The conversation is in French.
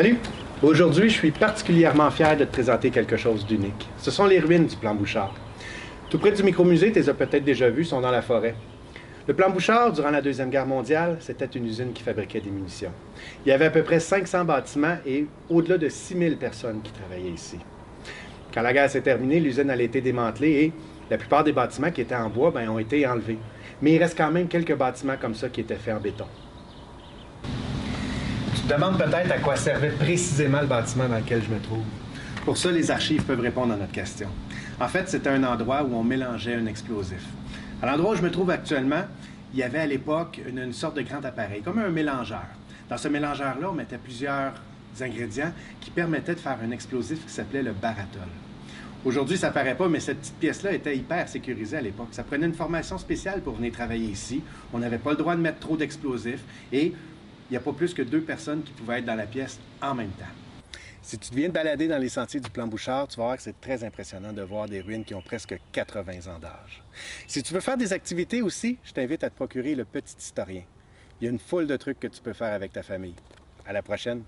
Salut! Aujourd'hui, je suis particulièrement fier de te présenter quelque chose d'unique. Ce sont les ruines du plan Bouchard. Tout près du micromusée, tu les as peut-être déjà vues, sont dans la forêt. Le plan Bouchard, durant la Deuxième Guerre mondiale, c'était une usine qui fabriquait des munitions. Il y avait à peu près 500 bâtiments et au-delà de 6000 personnes qui travaillaient ici. Quand la guerre s'est terminée, l'usine a été démantelée et la plupart des bâtiments qui étaient en bois ont été enlevés. Mais il reste quand même quelques bâtiments comme ça qui étaient faits en béton. Tu te demandes peut-être à quoi servait précisément le bâtiment dans lequel je me trouve. Pour ça, les archives peuvent répondre à notre question. En fait, c'était un endroit où on mélangeait un explosif. À l'endroit où je me trouve actuellement, il y avait à l'époque une sorte de grand appareil, comme un mélangeur. Dans ce mélangeur-là, on mettait plusieurs ingrédients qui permettaient de faire un explosif qui s'appelait le baratol. Aujourd'hui, ça paraît pas, mais cette petite pièce-là était hyper sécurisée à l'époque. Ça prenait une formation spéciale pour venir travailler ici. On n'avait pas le droit de mettre trop d'explosifs et il n'y a pas plus que 2 personnes qui pouvaient être dans la pièce en même temps. Si tu viens de balader dans les sentiers du plan Bouchard, tu vas voir que c'est très impressionnant de voir des ruines qui ont presque 80 ans d'âge. Si tu veux faire des activités aussi, je t'invite à te procurer le Petit Historien. Il y a une foule de trucs que tu peux faire avec ta famille. À la prochaine!